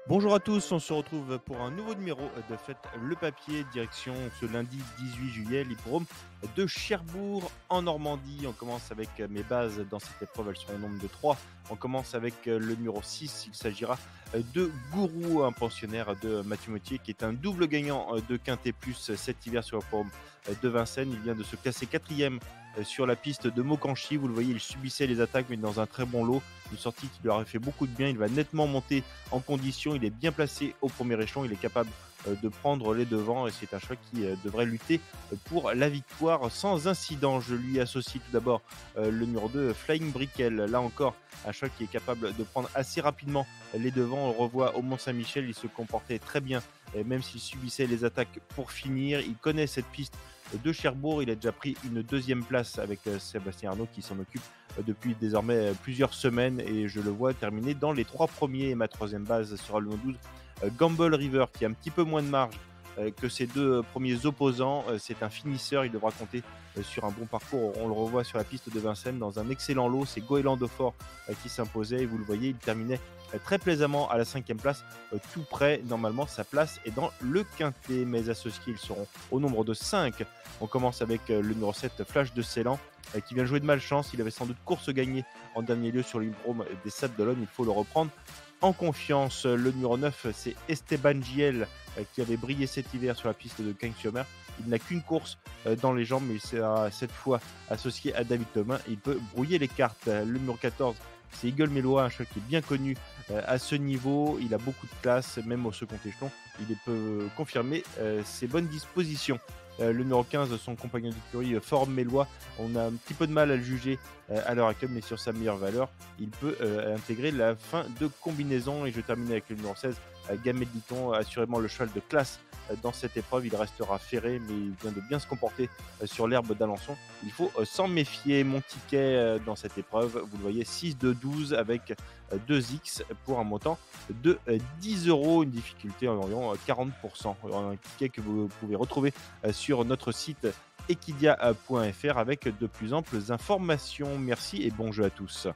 Bonjour à tous, on se retrouve pour un nouveau numéro de Faites le papier, direction ce lundi 18 juillet, l'hippodrome de Cherbourg en Normandie. On commence avec mes bases dans cette épreuve, elles seront au nombre de 3. On commence avec le numéro 6, il s'agira de Gourou, un pensionnaire de Mathieu Mottier qui est un double gagnant de Quintet Plus cet hiver sur l'hippodrome de Vincennes. Il vient de se classer quatrième sur la piste de Mokanchi. Vous le voyez, il subissait les attaques mais dans un très bon lot. Une sortie qui lui aurait fait beaucoup de bien. Il va nettement monter en condition. Il est bien placé au premier échelon. Il est capable de prendre les devants et c'est un choix qui devrait lutter pour la victoire sans incident. Je lui associe tout d'abord le numéro 2, Flying Brickell. Là encore, un choix qui est capable de prendre assez rapidement les devants. On le revoit au Mont-Saint-Michel. Il se comportait très bien, et même s'il subissait les attaques pour finir. Il connaît cette piste de Cherbourg. Il a déjà pris une deuxième place avec Sébastien Arnaud qui s'en occupe depuis désormais plusieurs semaines et je le vois terminer dans les 3 premiers. Et ma troisième base sera le numéro 12, Gamble River, qui a un petit peu moins de marge que ses deux premiers opposants. C'est un finisseur, il devra compter sur un bon parcours. On le revoit sur la piste de Vincennes dans un excellent lot. C'est Goéland de Fort qui s'imposait et vous le voyez, il terminait très plaisamment à la 5e place, tout près. Normalement, sa place est dans le quintet. Mes associés, ils seront au nombre de 5. On commence avec le numéro 7, Flash de Ceylan, qui vient jouer de malchance. Il avait sans doute course gagnée en dernier lieu sur l'hippodrome des Sables d'Olonne. Il faut le reprendre en confiance. Le numéro 9, c'est Esteban Giel, qui avait brillé cet hiver sur la piste de Cagnes-sur-Mer. Il n'a qu'une course dans les jambes, mais il sera cette fois associé à David Thomas. Il peut brouiller les cartes. Le numéro 14, c'est Eagle Mélois, un cheval qui est bien connu à ce niveau. Il a beaucoup de classe, même au second échelon. Il peut confirmer ses bonnes dispositions. Le numéro 15, son compagnon d'écurie, Forum Mélois, on a un petit peu de mal à le juger à l'heure actuelle, mais sur sa meilleure valeur, il peut intégrer la fin de combinaison. Et je termine avec le numéro 16, Gamet Liton, assurément le cheval de classe dans cette épreuve. Il restera ferré, mais il vient de bien se comporter sur l'herbe d'Alençon. Il faut s'en méfier. Mon ticket dans cette épreuve, vous le voyez, 6 de 12 avec 2X pour un montant de 10 euros, une difficulté environ 40%. Un ticket que vous pouvez retrouver sur notre site equidia.fr avec de plus amples informations. Merci et bon jeu à tous.